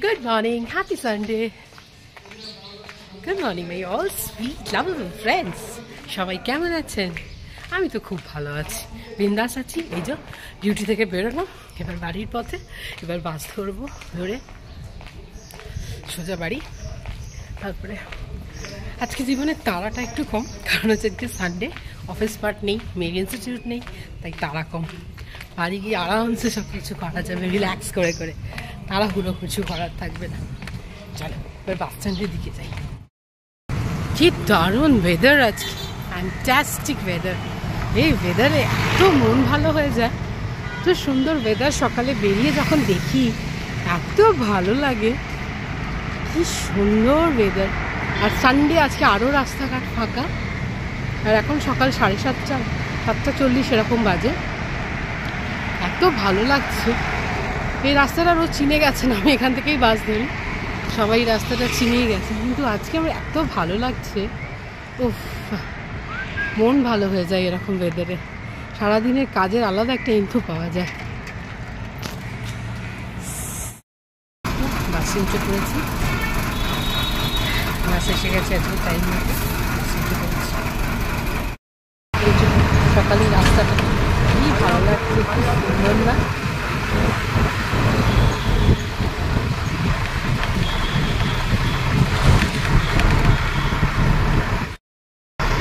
Good morning, happy Sunday. Good morning my all sweet lovable friends. সবাই কেমন আছেন? আমি তো খুব ভালো আছি, বিন্দাস আছি। এই যে ডিউটি থেকে বেরোলাম, এবার বাড়ির পথে, এবার বাস ধরবো, ধরে সোজা বাড়ি। তারপরে আজকে জীবনের তাড়াটা একটু কম, কারণ হচ্ছে আজকে সানডে, অফিস পার্ট নেই, মেরি ইনস্টিটিউট নেই, তাই তাড়া কম। বাড়ি গিয়ে আরামসে সব কিছু করা যাবে, রিল্যাক্স করে করে, তাড়াহুড়ো কিছু করার থাকবে না। চলো এবার বাস স্ট্যান্ডের দিকে যাই। কি দারুণ ওয়েদার আজকে, ফ্যান্টাস্টিক ওয়েদার। এই ওয়েদারে এত মন ভালো হয়ে যায়, এত সুন্দর ওয়েদার। সকালে বেরিয়ে যখন দেখি এত ভালো লাগে, কি সুন্দর ওয়েদার। আর সানডে আজকে আরও রাস্তাঘাট ফাঁকা, আর এখন সকাল 7:30 এরকম বাজে। এত ভালো লাগছে। এই রাস্তাটা রোজ চিনে গেছেন, আমি এখান থেকেই বাস ধরি, সবাই রাস্তাটা চিনেই গেছে, কিন্তু আজকে আমার এত ভালো লাগছে। উফ, মন ভালো হয়ে যায় এরকম ওয়েদারে। সারাদিনের কাজের আলাদা একটা ইনফো পাওয়া যায়। বাসে উঠে পড়েছি, বাস এসে গেছে এত টাইম মতো, উঠে পড়েছি। সকালে রাস্তাটা কি ভালো লাগছে, কি সুন্দর না?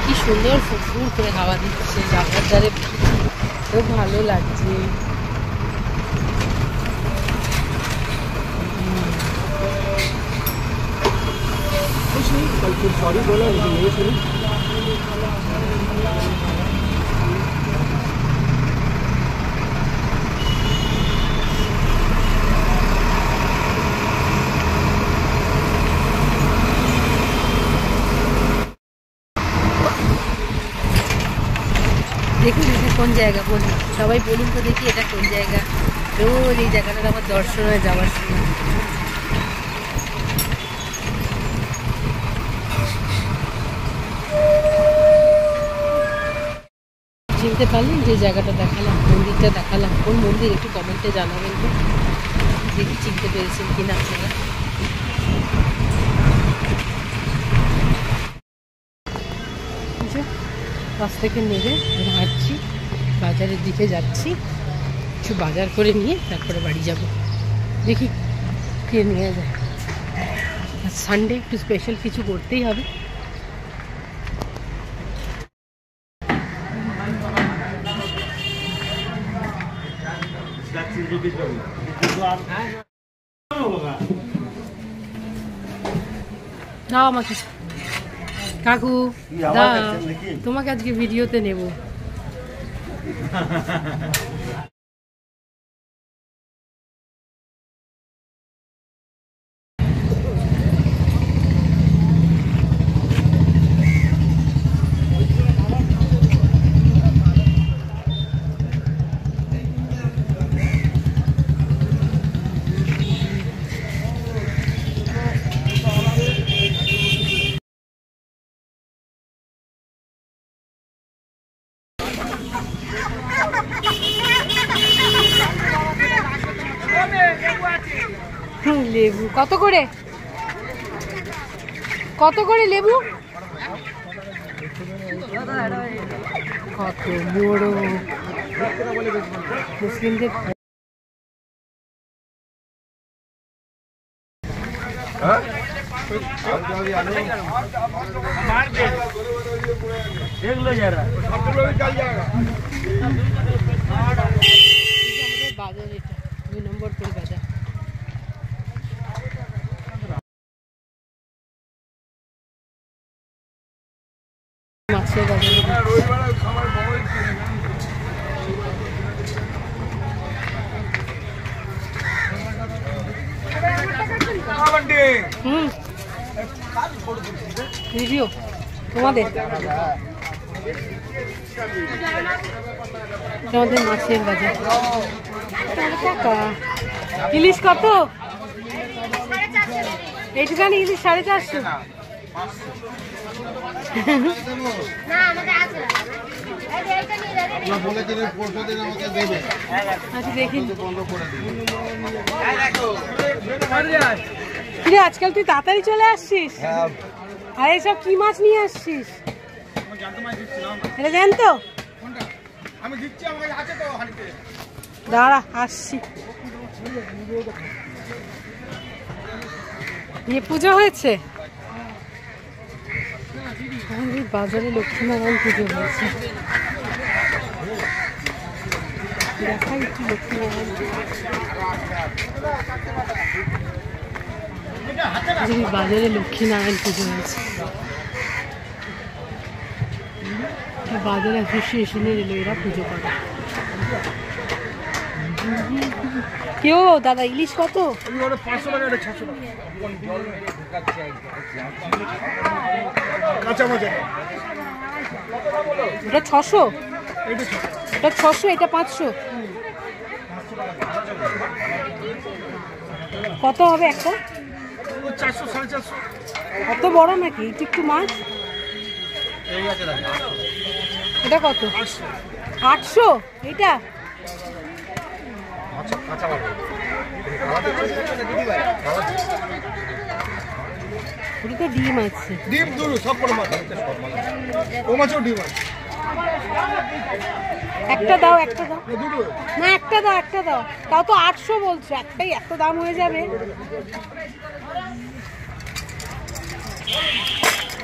কি সুন্দর ফুরফুর করে হাওয়া দিচ্ছে, জানলার ধারে খুব ভালো লাগছে। দেখুন এটা কোন জায়গা, বলুন সবাই, বলুন তো দেখি এটা কোন জায়গা। রোজ এই জায়গাটার আমার দর্শন হয়ে যাওয়ার সময়। চিনতে পারলেন যে জায়গাটা দেখালাম, মন্দিরটা দেখালাম, কোন মন্দির একটু কমেন্টে জানাবেন তো, দেখি চিনতে পেরেছেন কিনা আপনারা। বাস থেকে নেমে হাঁটছি, বাজারের দিকে যাচ্ছি, কিছু বাজার করে নিয়ে তারপরে বাড়ি যাব। দেখি কে নিয়ে যায়। সানডে একটু স্পেশাল কিছু করতেই হবে। দাও আমাকে, কাকু দাও, তোমাকে আজকে ভিডিওতে নেব। লেবু কত করে, কত করে লেবু? কত বড় মুসলিমদের। বাজার এটা 2 নম্বর পুল বাজার। মাছের বাজারে ভিডিও তোমাদের, আমাদের মাছের বাজার। ইলিশ কত? এইটুখানি ইলিশ 450। আচ্ছা দেখি, আজকাল তুই তাড়াতাড়ি চলে আসছিস। আর এসব কি মাছ নিয়ে আসছিস? এটা জান তো, দাঁড়া আসছি। ইয়ে পুজো হয়েছে বাজারে, লক্ষ্মীনারায়ণ পুজো হয়েছে। দেখাই একটু লক্ষ্মীনারায়ণ বাজারে, লক্ষ্মীনারায়ণ পুজো হয়েছে। বাজারে অ্যাসোসিয়েশনের এলো, এরা পুজো করে। কেউ দাদা ইলিশ কত? এটা 600, এটা 600, এটা 500। কত হবে একটা? 400 450। কত বড় নাকি? একটু একটু মাছ। এটা কত? 800। এটা ওটা ডিম আছে। ডিম দুটো সব বড় মাছ, ও মাছও ডিম আছে। একটা দাও, একটা দাও না, একটা দাও, একটা দাও। তাও তো 800 বলছো, একটাই এত দাম হয়ে যাবে?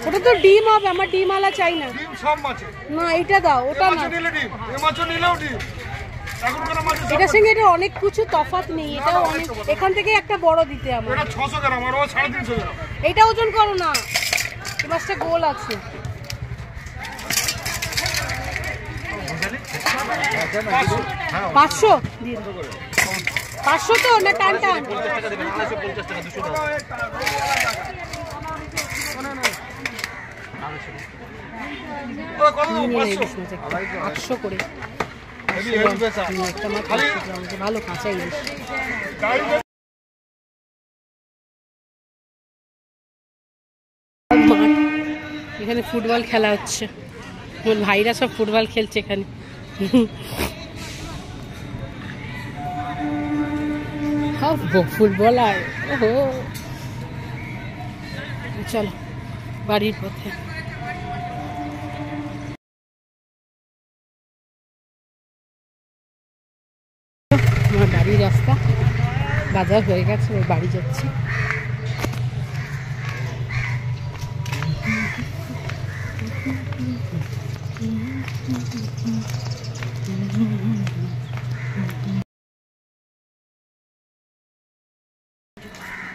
ওটা তো ডিম হবে, আমার ডিম আলা চাই না। ডিম সব মাছে না এইটা দাও, ওটা না। নিলে ডিম, এই মাছও নিলেও ডিম। এখনকার মাছ এটার সঙ্গে এটা অনেক কিছু তফাৎ নেই, এটাও অনেক। এখান থেকে একটা বড় দিতে আমার। এটা 600 গ্রাম আর ও 350 গ্রাম। এটা ওজন করো না, এই মাছটা গোল আছে। 500 দিয়ে দাও। 500 তো না? টান টান 800 করে। একটা মাছ ভালো কাঁচা ইলিশ। এখানে ফুটবল খেলা হচ্ছে, আমার ভাইরা সব ফুটবল খেলছে এখানে। ফুটবলার। ওহো, চলো বাড়ির পথে। আমার বাড়ির রাস্তা, বাজার হয়ে গেছে, ওই বাড়ি যাচ্ছি।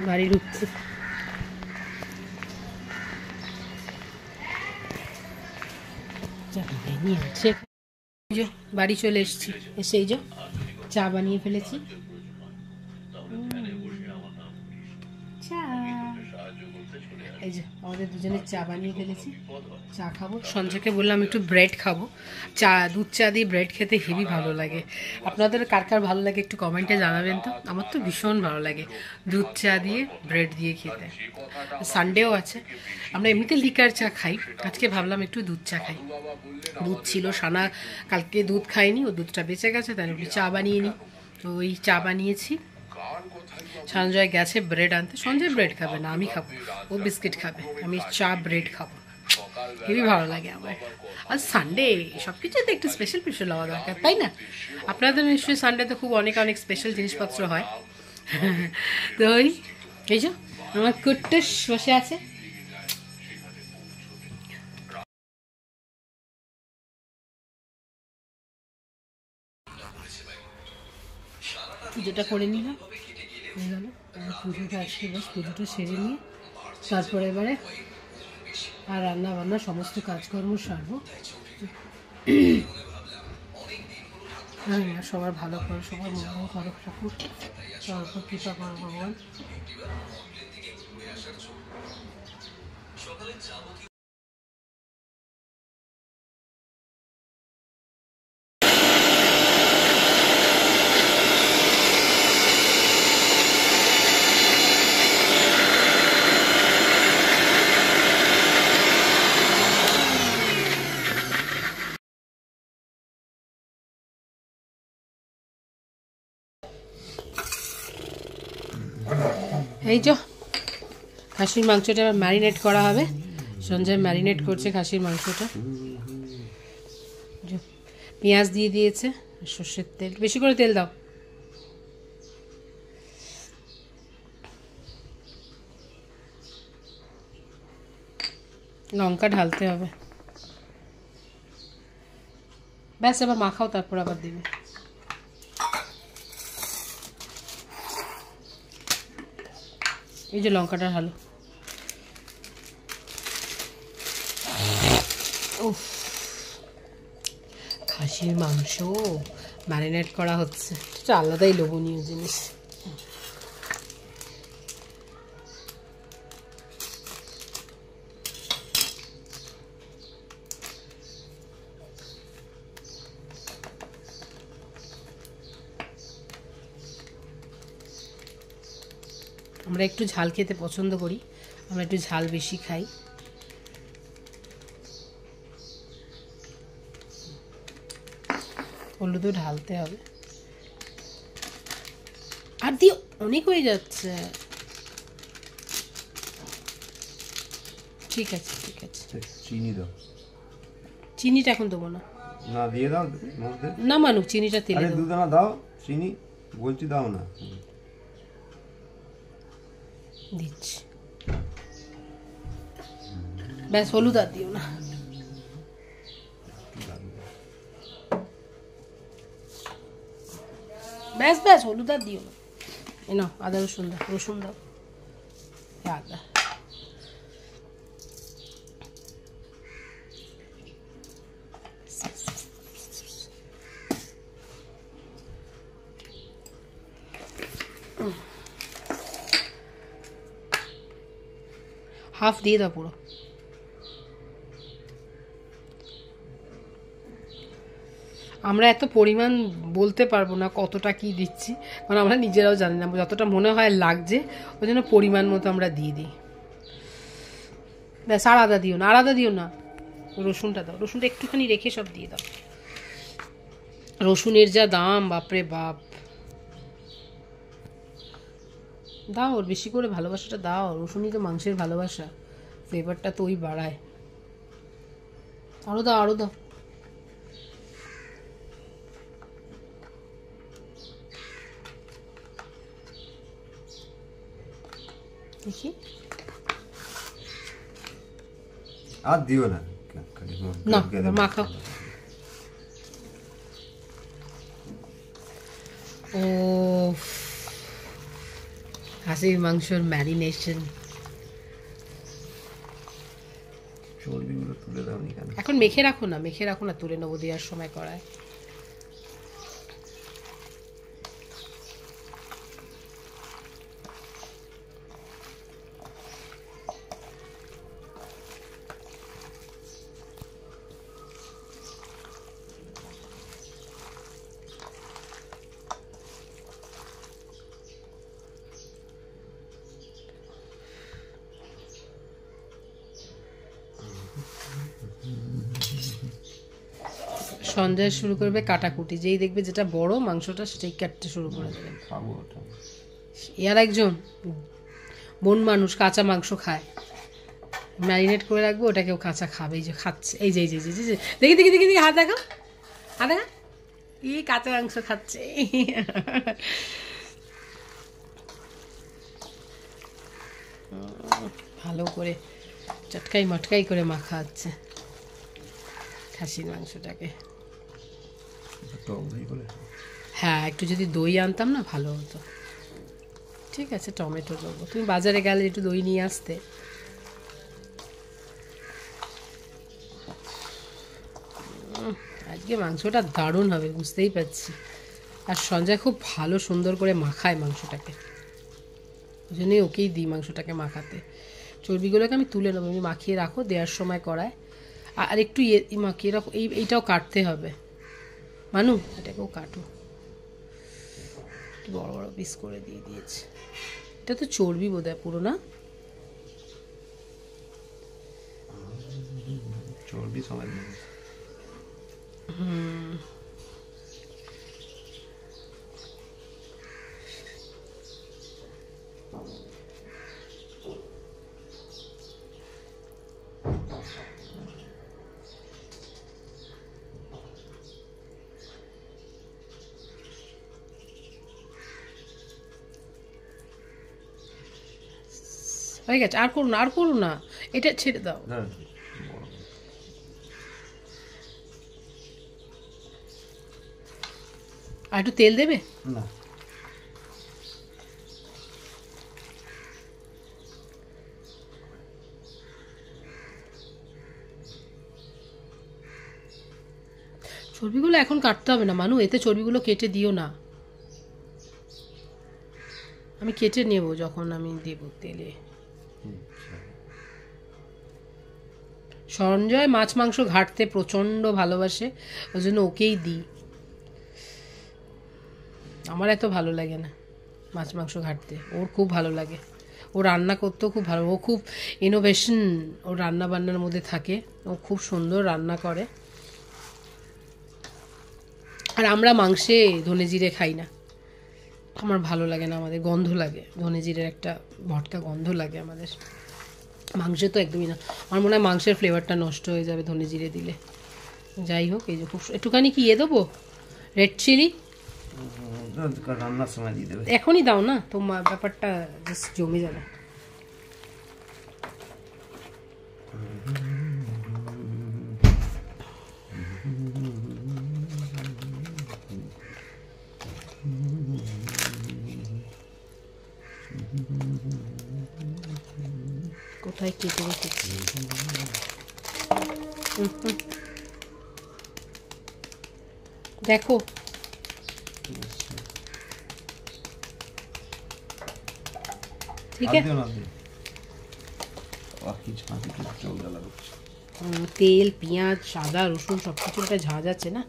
বাড়ি ঢুকছি। বাড়ি চলে এসেছি, এসে এই যে চা বানিয়ে ফেলেছি। এই যে আমাদের দুজনের চা বানিয়ে ফেলেছি, চা খাবো। সঞ্জয়কে বললাম একটু ব্রেড খাবো, চা দুধ চা দিয়ে ব্রেড খেতে হেবি ভালো লাগে। আপনাদের কার কার ভালো লাগে একটু কমেন্টে জানাবেন তো। আমার তো ভীষণ ভালো লাগে দুধ চা দিয়ে ব্রেড দিয়ে খেতে। সানডেও আছে, আমরা এমনিতে লিকার চা খাই, আজকে ভাবলাম একটু দুধ চা খাই। দুধ ছিল, সানা কালকে দুধ খাইনি, ও দুধটা বেঁচে গেছে, তাই একটু চা বানিয়ে নিই। তো ওই চা বানিয়েছি। সঞ্জয় গেছে ব্রেড আনতে, সঞ্জয় ব্রেড খাবে না, আমি খাবো, ও বিস্কিট খাবে, আমি চা ব্রেড খাবো। হেবি ভালো লাগে আমার। আর সানডে সব কিছুতে একটু স্পেশাল স্পেশাল হওয়া দরকার, তাই না? আপনাদের নিশ্চয়ই সানডেতে খুব অনেক অনেক স্পেশাল জিনিসপত্র হয়। তো ওই এই যে আমার কুট্টুস বসে আছে। পুজোটা করে নিলাম, হয়ে গেল। পুজোটা আসলে বাস পুজোটা সেরে নিয়ে তারপরে এবারে আর রান্না বান্না সমস্ত কাজকর্ম সারবো। হ্যাঁ, সবার ভালো করো, সবার মঙ্গল করো ঠাকুর, সবার উপর কৃপা করো ভগবান। এই যে খাসির মাংসটা এবার ম্যারিনেট করা হবে। সঞ্জয় ম্যারিনেট করছে খাসির মাংসটা। পেঁয়াজ দিয়ে দিয়েছে, সর্ষের তেল, বেশি করে তেল দাও। লঙ্কা ঢালতে হবে। ব্যাস এবার মাখাও, তারপর আবার দেবে। এই যে লঙ্কাটা ঢালো। উফ, খাসির মাংস ম্যারিনেট করা হচ্ছে, এটা আলাদাই লোভনীয় জিনিস। আমরা একটু ঝাল খেতে পছন্দ করি, আমরা একটু ঝাল বেশি খাই। হলুদও ঢালতে হবে। আর দিও, অনেক হয়ে যাচ্ছে। ঠিক আছে ঠিক আছে। চিনি দাও। চিনিটা এখন দেবো না। না দিয়ে দাও মধ্যে। না মানুক, চিনিটা তেলে দেবো। দুধ না দাও, চিনি বলছি দাও না। দিচ্ছি। ব্যাস, হলুদ আর দিও না। ব্যাস ব্যাস, হলুদ আর দিও না। এ নাও আদা রসুন দাও, রসুন দাও। আদা হাফ দিয়ে দাও পুরো। আমরা এত পরিমাণ বলতে পারবো না কতটা কি দিচ্ছি, কারণ আমরা নিজেরাও জানি না। যতটা মনে হয় লাগছে ওই জন্য পরিমাণ মতো আমরা দিয়ে দিই। ব্যাস, আর আদা দিও না, আর আদা দিও না। রসুনটা দাও, রসুনটা একটুখানি রেখে সব দিয়ে দাও। রসুনের যা দাম, বাপরে বাপ। দাও ওর বেশি করে ভালোবাসাটা দাও। রসুনই তো মাংসের ভালোবাসা, ফ্লেভারটা তো ওই বাড়ায়। আরো দাও, আরো দাও। দেখি, আর দিও না, না মাখাও। ও, খাসির মাংসর ম্যারিনেশন। চর্বিগুলো তুলে দাও নি কেন? এখন মেখে রাখো না, মেখে রাখো না, তুলে নেবো দেওয়ার সময় করায়। সঞ্জয় শুরু করবে কাটাকুটি। যেই দেখবে যেটা বড় মাংসটা, সেটাই কাটতে শুরু করে দেবে। খাবো ওটা। এর একজন বন মানুষ কাঁচা মাংস খায়, ম্যারিনেট করে রাখবো, ওটাকেও কাঁচা খাবে। এই যে খাচ্ছে, এই যে এই যে দেখি দেখি দেখি দেখি, হাত দেখা, হাত দেখা, ই কাঁচা মাংস খাচ্ছে। ভালো করে চটকাই মটকাই করে মাখা হচ্ছে খাসির মাংসটাকে। হ্যাঁ, একটু যদি দই আনতাম না ভালো হতো। ঠিক আছে, টমেটো দেবো। তুমি বাজারে গেলে একটু দই নিয়ে আসতে। আজকে মাংসটা দারুণ হবে, বুঝতেই পারছি। আর সঞ্জয় খুব ভালো সুন্দর করে মাখায় মাংসটাকে, ওই জন্যই ওকেই দিই মাংসটাকে মাখাতে। চর্বিগুলোকে আমি তুলে নেবো, আমি মাখিয়ে রাখো, দেওয়ার সময় করায়। আর একটু মাখিয়ে রাখো। এইটাও কাটতে হবে মানু, এটাকেও কাটো। বড় বড় পিস করে দিয়ে দিয়েছে। এটা তো চর্বি বোধহয় পুরো, না? চর্বি সবাই। হয়ে গেছে, আর করো না, আর করো না, এটা ছেড়ে দাও। ধর, আর একটু তেল দেবে? না চর্বিগুলো এখন কাটতে হবে না মানু, এতে চর্বিগুলো কেটে দিও না, আমি কেটে নেব যখন আমি দেব তেলে। সঞ্জয় মাছ মাংস ঘাটতে প্রচণ্ড ভালোবাসে, ওই জন্য ওকেই দিই, আমার এত ভালো লাগে না মাছ মাংস ঘাটতে, ওর খুব ভালো লাগে, ও রান্না করতেও খুব ভালো, ও খুব ইনোভেশন ওর রান্না বান্নার মধ্যে থাকে, ও খুব সুন্দর রান্না করে। আর আমরা মাংসে ধনে জিরে খাই না, আমার ভালো লাগে না, আমাদের গন্ধ লাগে, ধনে জিরের একটা ভটকা গন্ধ লাগে আমাদের, মাংসে তো একদমই না, আমার মনে হয় মাংসের ফ্লেভারটা নষ্ট হয়ে যাবে ধনে জিরে দিলে। যাই হোক, এই যে খুব একটুখানি কি দেবো রেড চিলি, রান্নার সময় দিয়ে দেবে। এখনই দাও না, তোমার ব্যাপারটা জাস্ট জমে যাবে। কোথায় কেটে রেখেছি, দেখো ঠিক আছে। তেল পেঁয়াজ আদা রসুন সব কিছু একটা ঝাঁজ আছে না,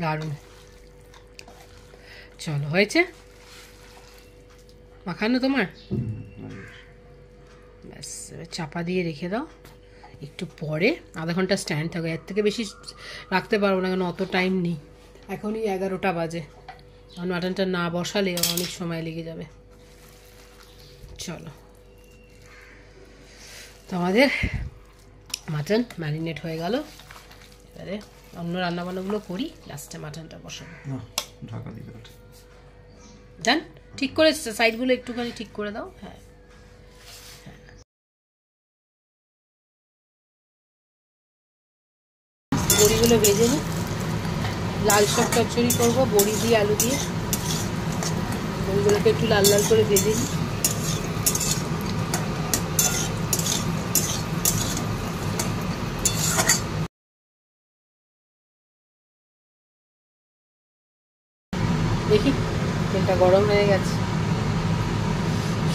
দারুণ। চলো, হয়েছে মাখানো তোমার, ব্যাস এবার চাপা দিয়ে রেখে দাও, একটু পরে আধা ঘন্টা স্ট্যান্ড থাকো, এর থেকে বেশি রাখতে পারবো না, কেন অত টাইম নেই, এখনই 11টা বাজে, আর মাটনটা না বসালে অনেক সময় লেগে যাবে। চলো, তো আমাদের মাটন ম্যারিনেট হয়ে গেল, এবারে অন্য রান্নাবান্নাগুলো করি, লাস্টে মাটনটা বসাবো। ঢাকা দিয়ে দাও, ডান, ঠিক করে সাইডগুলো একটুখানি ঠিক করে দাও। হ্যাঁ, বড়িগুলো ভেজে নিই, লাল শাক চচ্চড়ি করবো বড়ি দিয়ে আলু দিয়ে, বড়িগুলোকে একটু লাল লাল করে ভেজে নিই। দেখি তেলটা গরম হয়ে গেছে,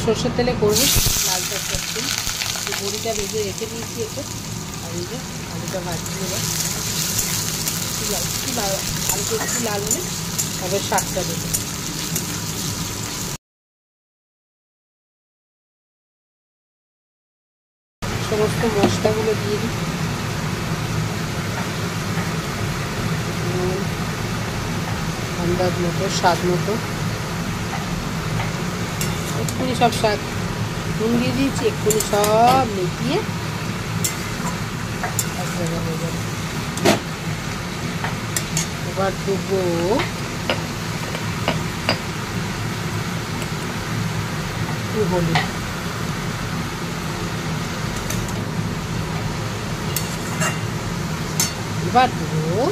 সর্ষের তেলে করবো লাল শাক চচ্চড়ি, বড়িটা ভেজে রেখে দিয়েছি এতে, আর এই যে আলুটা ভাজছি, এবার আলুটা একটু লাল হলে তবে শাকটা দেবো। সমস্ত মশলাগুলো দিয়ে দিই, আন্দাজ মতো স্বাদ মতো, এক্ষুনি সব শাক নুন দিয়ে দিয়েছি, এক্ষুনি সব মিশিয়ে হয়ে যাবে। এবার দেবো হলুদ, এবার দেবো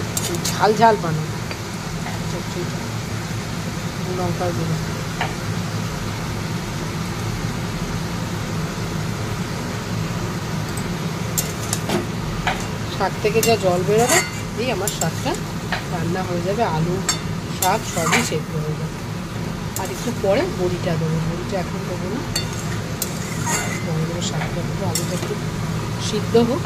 ঝাল ঝাল বানাবো চচ্চড়িটা, লঙ্কার গুঁড়ো, শাক থেকে যা জল বেরোবে দিয়ে আমার শাকটা রান্না হয়ে যাবে, আলু শাক সবই সেদ্ধ হয়ে যাবে। আর একটু পরে বড়িটা দেবো, বড়িটা এখন দেবো না, পরে দেবো শাকটা দেবো, আলুটা একটু সিদ্ধ হোক।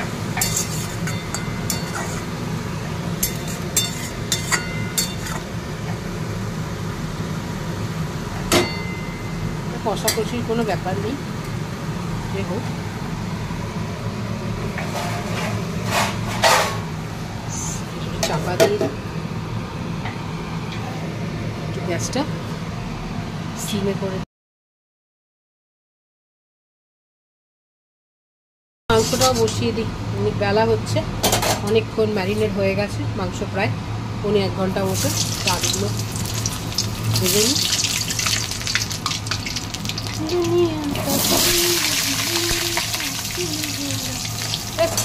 কষাকষির কোনো ব্যাপার নেই, যে হোক। চাপা দিয়ে একটু গ্যাসটা সিমে করে, মাংসটাও বসিয়ে দিই, অনেক বেলা হচ্ছে, অনেকক্ষণ ম্যারিনেট হয়ে গেছে মাংস, প্রায় 1.5 ঘন্টা মতো। আলুগুলো ভেজে নিই।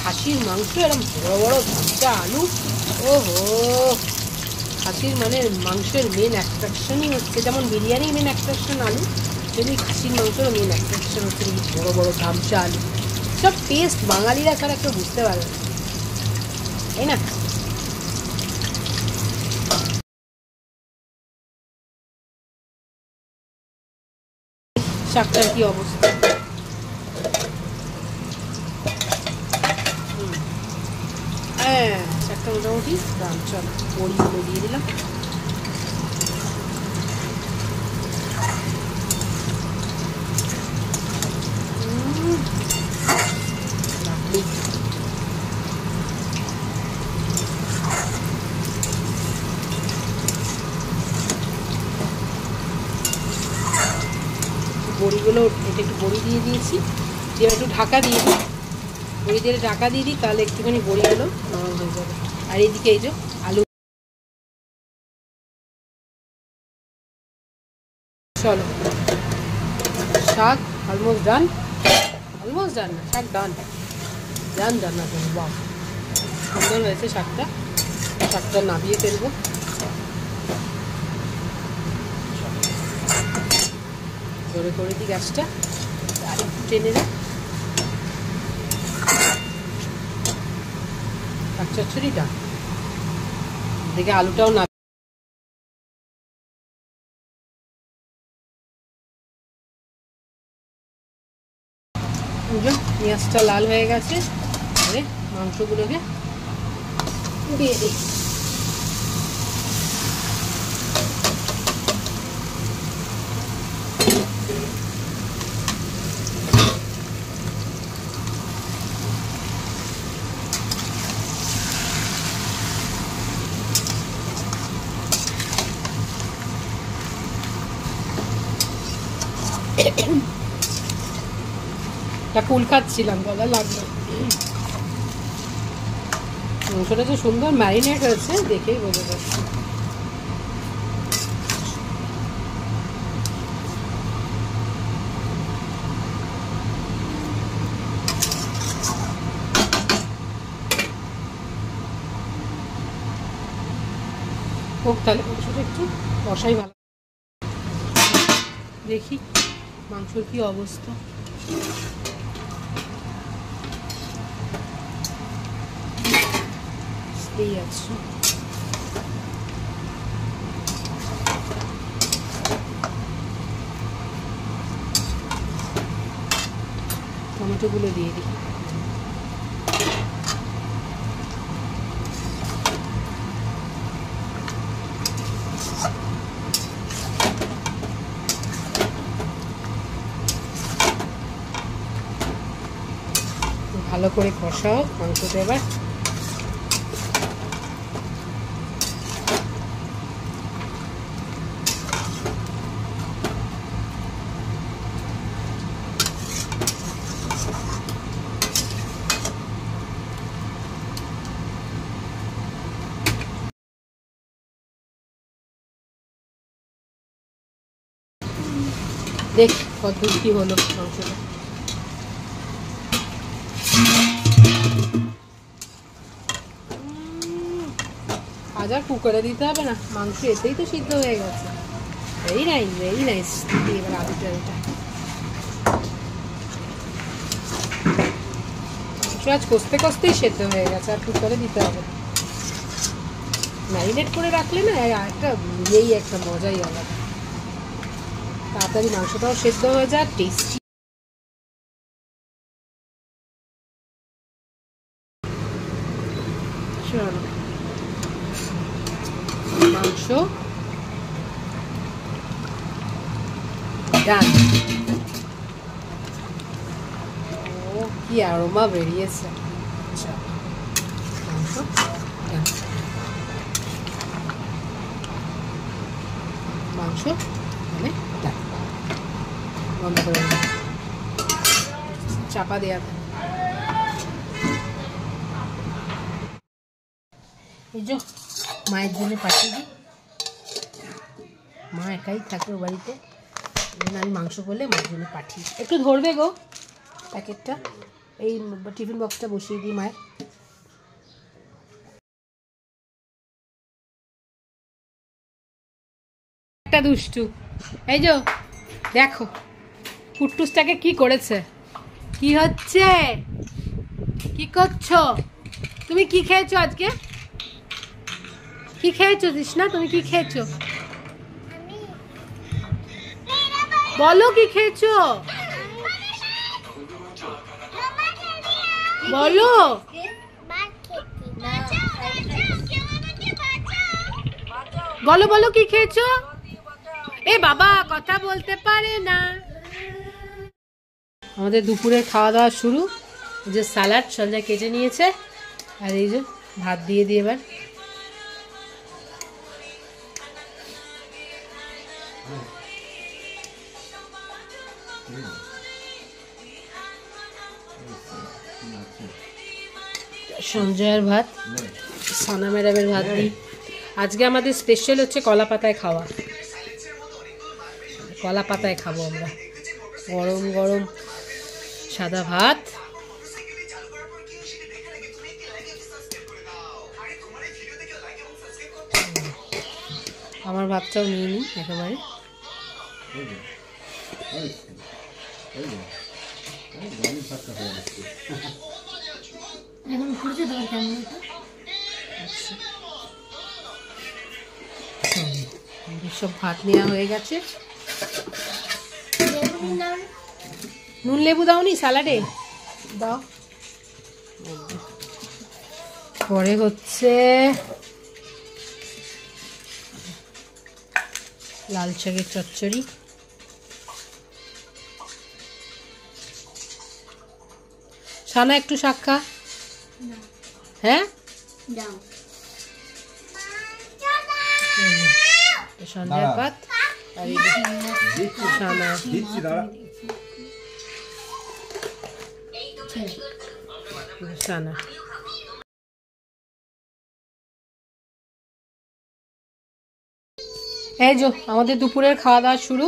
খাসির মাংস এরকম বড় বড় ভাজা আলু, ওহো, খাসির মানে মাংসের মেন অ্যাট্রাকশনই হচ্ছে, যেমন বিরিয়ানির মেন অ্যাট্রাকশন আলু, তেমনি খাসির মাংসের মেন অ্যাট্রাকশন হচ্ছে বড় বড় গামছা আলু। সব টেস্ট বাঙালিরা ছাড়া কেউ বুঝতে পারবে না, তাই না? শাকটার কি অবস্থা? হ্যাঁ, শাকটা মোটামুটি চল বড়িগুলো দিয়ে দিলাম। বড়িগুলো এটা একটু বড়ি দিয়ে দিয়েছি, দিয়ে একটু ঢাকা দিয়ে দিই, বড়ি দিয়ে ঢাকা দিয়ে দিই, তাহলে একটুখানি বড়িগুলো নরম হয়ে যাবে। আর এইদিকে এই যে আলু, চলো শাক অলমোস্ট ডান, অলমোস্ট ডান না, শাক ডান, ডান ডান না, বাহ সুন্দর হয়েছে শাকটা। শাকটা নামিয়ে ফেলবো। জোরে করে দিই গ্যাসটা, আর একটু টেনে দিই। শাক চচ্চড়িটা দেখে আলুটাও না, পেঁয়াজটা লাল হয়ে গেছে, মাংসগুলোকে দিয়ে দিই। কুল খাচ্ছিলাম, গলা লাগলো। মাংসটা যে সুন্দর ম্যারিনেট হয়েছে দেখেই বোঝা যাচ্ছে। হোক তাহলে মাংসটা একটু কষাই ভালো, দেখি মাংসর কি অবস্থা। এই আছে টমেটোগুলো দিয়ে দিই। ভালো করে কষাও মাংসটা এবার। দেখ কত কি হলো মাংসটা। আজ আর কুকারে দিতে হবে না, মাংস এতেই তো সিদ্ধ হয়ে গেছে। Very nice, very nice. এবার আলু চালটা মাংস আজ কষতে কষতেই সেদ্ধ হয়ে গেছে, আর কুকারে দিতে হবে না। ম্যারিনেট করে রাখলে না একটা একটা মজাই আলাদা। তাড়াতাড়ি মাংসটাও সেদ্ধ হয়ে যায়, টেস্টি। চলো মাংস ডান। ও কি অ্যারোমা বেরিয়েছে। আচ্ছা মাংস ডান, মাংস মানে ডান। বন্ধ করে চাপা দেওয়া। এই যে মায়ের জন্য পাঠিয়ে দিই, মা একাই থাকে ও বাড়িতে, আমি মাংস করলে মায়ের জন্য পাঠিয়ে একটু ধরবে গো প্যাকেটটা, এই টিফিন বক্সটা বসিয়ে দিই মায়ের। একটা দুষ্টু, এই যে দেখো কুট্টুসটাকে কি করেছে, কি হচ্ছে, কি করছো তুমি, কি খেয়েছো আজকে, কি খেয়েছো তৃষ্ণা, তুমি কি খেয়েছো বলো, কি খেয়েছো বলো, বলো বলো কি খেয়েছো, এ বাবা কথা বলতে পারে না। আমাদের দুপুরের খাওয়া দাওয়া শুরু, এই যে স্যালাড সঞ্জয় কেটে নিয়েছে, আর এই যে ভাত দিয়ে দিয়ে এবার সঞ্জয়ের ভাত, সানা ম্যাডামের ভাত দিই। আজকে আমাদের স্পেশাল হচ্ছে কলা পাতায় খাওয়া, কলা পাতায় খাবো আমরা, গরম গরম সাদা ভাত, আমার ভাতটাও নিয়ে নিই একেবারে। সব ভাত নেওয়া হয়ে গেছে, নুন লেবু দাওনি স্যালাডে, দাও। পরে হচ্ছে লাল শাকের চচ্চড়ি, সানা একটু শাক খা, হ্যাঁ সন্ধ্যার ভাত, আর সানা সানা এই যে আমাদের দুপুরের খাওয়া দাওয়া শুরু,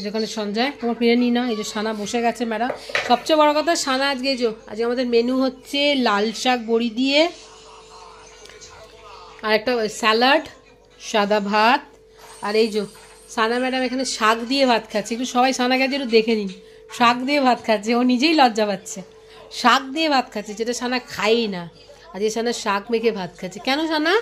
যেখানে সঞ্জয় তোমার ফিরে নি না, এই যে সানা বসে গেছে ম্যাডাম। সবচেয়ে বড় কথা সানা আজকে আজকে আমাদের মেনু হচ্ছে লাল শাক বড়ি দিয়ে, আর একটা স্যালাড, সাদা ভাত, আর এই যে সানা ম্যাডাম এখানে শাক দিয়ে ভাত খাচ্ছে, একটু সবাই সানাকে একটু দেখে নিন, শাক দিয়ে ভাত খাচ্ছে, ও নিজেই লজ্জা পাচ্ছে, শাক দিয়ে ভাত খাচ্ছে যেটা সানা খাই না, আজকে সানা শাক মেখে ভাত খাচ্ছে। কেন সানা?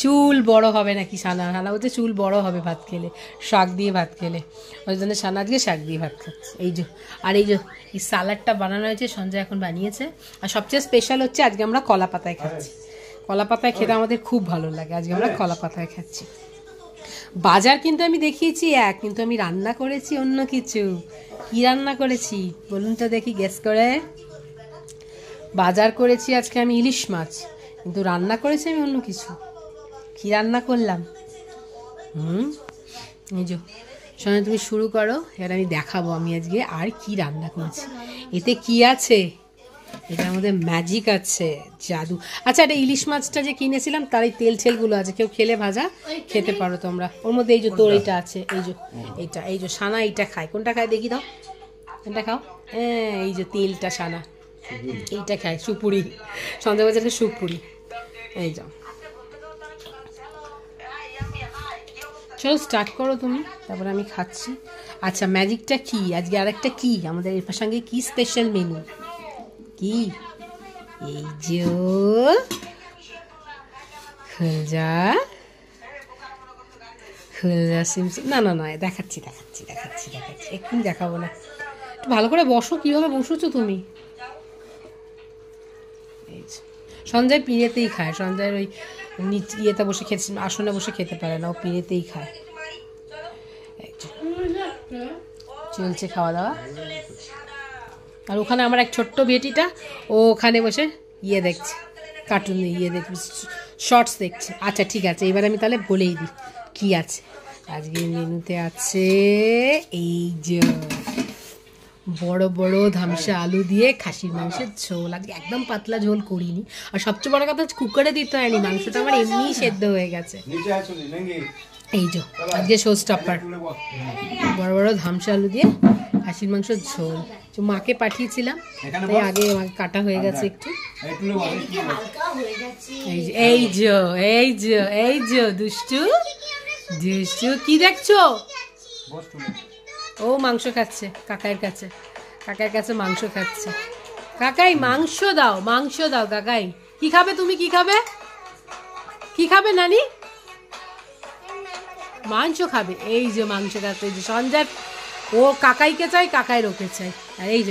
চুল বড় হবে নাকি সানা, সানা বলতে চুল বড় হবে ভাত খেলে, শাক দিয়ে ভাত খেলে, ওই জন্য সানা আজকে শাক দিয়ে ভাত খাচ্ছে। এই যে আর এই যে এই স্যালাডটা বানানো হয়েছে, সঞ্জয় এখন বানিয়েছে, আর সবচেয়ে স্পেশাল হচ্ছে আজকে আমরা কলা পাতায় খাচ্ছি, কলা পাতায় খেতে আমাদের খুব ভালো লাগে, আজকে আমরা কলা পাতায় খাচ্ছি। বাজার কিন্তু আমি দেখিয়েছি এক, কিন্তু আমি রান্না করেছি অন্য কিছু। কি রান্না করেছি বলুন তো দেখি, গেস করে। বাজার করেছি আজকে আমি ইলিশ মাছ, কিন্তু রান্না করেছি আমি অন্য কিছু। কি রান্না করলাম? এই যে সঙ্গে তুমি শুরু করো, এবার আমি দেখাবো আমি আজকে আর কি রান্না করেছি। এতে কি আছে? এটার মধ্যে ম্যাজিক আছে, জাদু। আচ্ছা, এটা ইলিশ মাছটা যে কিনেছিলাম তার এই তেল ছেলগুলো আছে, কেউ খেলে ভাজা খেতে পারো তোমরা। ওর মধ্যে এই যে তোর এটা আছে, এই যে এইটা, এই যে সানা এইটা খায়, কোনটা খায় দেখি দাও, কোনটা খাও? হ্যাঁ, এই যে তেলটা সানা এইটা খায়, সুপুরি, সন্ধ্যাবাজারে সুপুরি। এই যাও, চলো স্টার্ট করো তুমি, তারপরে আমি খাচ্ছি। আচ্ছা, ম্যাজিকটা কি আজকে? আরেকটা কি আমাদের এর সঙ্গে কি স্পেশাল মেনু? কি? এই যে খুলজা খুলজা সিমসিম, না না না, দেখাচ্ছি দেখাচ্ছি দেখাচ্ছি দেখাচ্ছি, এক্ষুনি দেখাবো না, একটু ভালো করে বসো। কিভাবে বসেছো তুমি? এই যে সঞ্জয় পিঁড়েতেই খায়, সঞ্জয়ের ওই ইয়েতে বসে খেতে, আসনে বসে খেতে পারে না, ও পিঁড়েতেই খায়। চলছে খাওয়া দাওয়া। আর ওখানে আমার এক ছোট্ট বেটিটা, ও ওখানে বসে ইয়ে দেখছে, কার্টুন ইয়ে দেখছে, শর্টস দেখছে। আচ্ছা ঠিক আছে, এবার আমি তাহলে বলেই দিই কি আছে আজকে মেনুতে। আছে এই যে বড় বড় ধামসা আলু দিয়ে খাসির মাংসের ঝোল। আজকে একদম পাতলা ঝোল করিনি, আর সবচেয়ে বড় কথা কুকারে দিতে হয়নি, মাংসটা আমার এমনিই সেদ্ধ হয়ে গেছে। এই যে আজকে শো স্টপার, বড় বড় ধামসা আলু দিয়ে খাসির মাংসের ঝোল। তো মাকে পাঠিয়েছিলাম, তাই আগে আমাকে কাটা হয়ে গেছে একটু। এই যে এই যে এই যে দুষ্টু দুষ্টু কি দেখছো? ও মাংস খাচ্ছে কাকাইয়ের কাছে, কাকাইয়ের কাছে মাংস খাচ্ছে। কাকাই মাংস দাও, মাংস দাও কাকাই। কি খাবে তুমি? কি খাবে? কি খাবে নানি? মাংস খাবে। এই যে মাংস খাচ্ছে, এই যে সঞ্জয় ও কাকাইকে চাই, কাকাই ওকে চাই। আর এই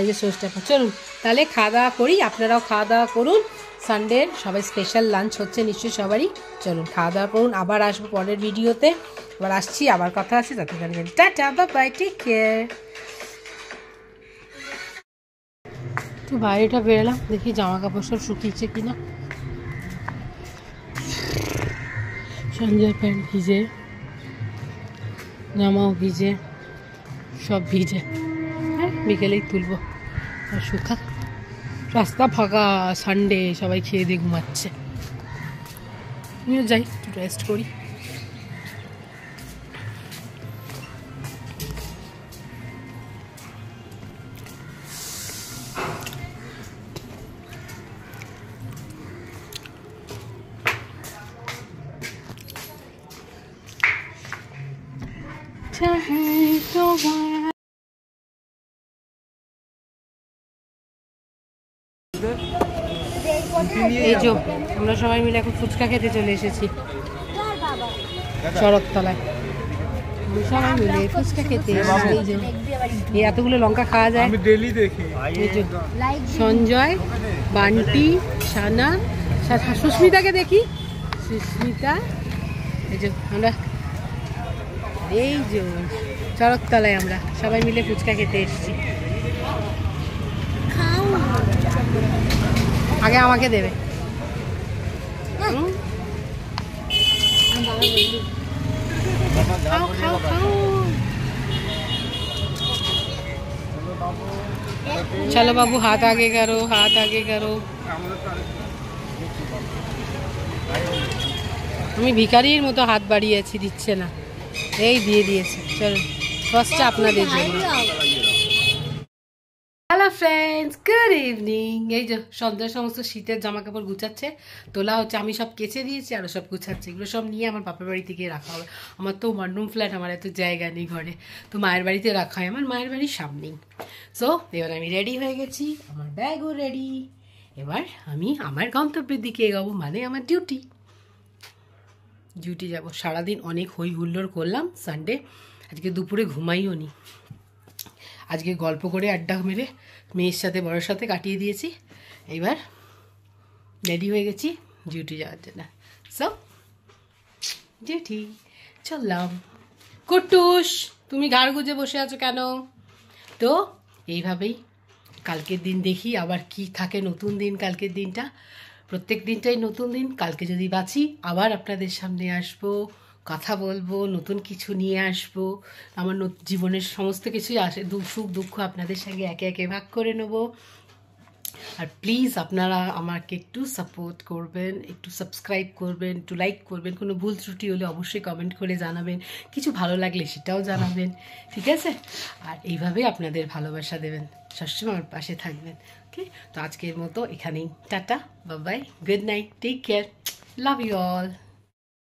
যে সোসটা। চলুন তাহলে খাওয়া দাওয়া করি, আপনারাও খাওয়া দাওয়া করুন। সানডের সবাই স্পেশাল লাঞ্চ হচ্ছে নিশ্চয়ই সবারই। চলুন খাওয়া দাওয়া করুন, আবার আসবো পরের ভিডিওতে। আবার আসছি, আবার কথা আসছে, ততক্ষণ টাটা বাই, টেক কেয়ার। তো বাইরেটা বেরোলাম, দেখি জামা কাপড় সব শুকিয়েছে কিনা। সঞ্জয় প্যান্ট ভিজে, জামাও ভিজে, সব ভিজে। হ্যাঁ বিকেলেই তুলবো আর শুকা। রাস্তা ফাঁকা, সানডে, সবাই খেয়ে দিয়ে ঘুমাচ্ছে। আমিও যাই একটু রেস্ট করি। এই যে আমরা সবাই মিলে এখন ফুচকা খেতে চলে এসেছি শরৎতলায়। সবাই মিলে ফুচকা খেতে। এই যে এই এতগুলো লঙ্কা খাওয়া যায়। আমি ডেইলি দেখি। এই যে সঞ্জয়, বান্টি, সানা, সুস্মিতাকে দেখি, সুস্মিতা। এই যে আমরা এই যে শরৎতলায় আমরা সবাই মিলে ফুচকা খেতে এসেছি। আগে আমাকে দেবে। খাও খাও খাও। चलो बाबू हाथ आगे करो, हाथ आगे करो। আমি ভিখারির মতো হাত বাড়িয়েছি, দিচ্ছে না। এই দিয়ে দিয়েছি। চলো ফার্স্টে আপনাদের জন্য। Hello friends, good evening. এই যে সন্ধ্যার সমস্ত শীতের জামা কাপড় গুছাচ্ছে, তোলা হচ্ছে। আমি সব কেচে দিয়েছি, আরও সব গুছাচ্ছে। এগুলো সব নিয়ে আমার বাপের বাড়িতে গিয়ে রাখা হবে। আমার তো ওয়ান রুম ফ্ল্যাট, আমার এত জায়গা নেই ঘরে, তো মায়ের বাড়িতে রাখা হয়। আমার মায়ের বাড়ির সামনেই। সো এবার আমি রেডি হয়ে গেছি, আমার ব্যাগও রেডি। এবার আমি আমার গন্তব্যের দিকে এগোবো, মানে আমার ডিউটি যাব। সারাদিন অনেক হই হুল্লোড় করলাম সানডে। আজকে দুপুরে ঘুমাইও নি, আজকে গল্প করে আড্ডা মেরে মেয়ের সাথে বড়োর সাথে কাটিয়ে দিয়েছি। এবার রেডি হয়ে গেছি ডিউটি যাওয়ার জন্য। সো ডিউটি চললাম। কুট্টুস, তুমি ঘাড় গুজে বসে আছো কেন? তো এইভাবেই কালকের দিন দেখি আবার কি থাকে। নতুন দিন কালকের দিনটা, প্রত্যেক দিনটাই নতুন দিন। কালকে যদি বাঁচি আবার আপনাদের সামনে আসবো, কথা বলবো, নতুন কিছু নিয়ে আসবো। আমার জীবনের সমস্ত কিছুই আসে, সুখ দুঃখ আপনাদের সঙ্গে একে একে ভাগ করে নেব। আর প্লিজ আপনারা আমাকে একটু সাপোর্ট করবেন, একটু সাবস্ক্রাইব করবেন, একটু লাইক করবেন। কোনো ভুল ত্রুটি হলে অবশ্যই কমেন্ট করে জানাবেন, কিছু ভালো লাগলে সেটাও জানাবেন, ঠিক আছে? আর এইভাবেই আপনাদের ভালোবাসা দেবেন, সবসময় আমার পাশে থাকবেন। ওকে, তো আজকের মতো এখানেই টাটা, bye bye, good night, take care, love you all.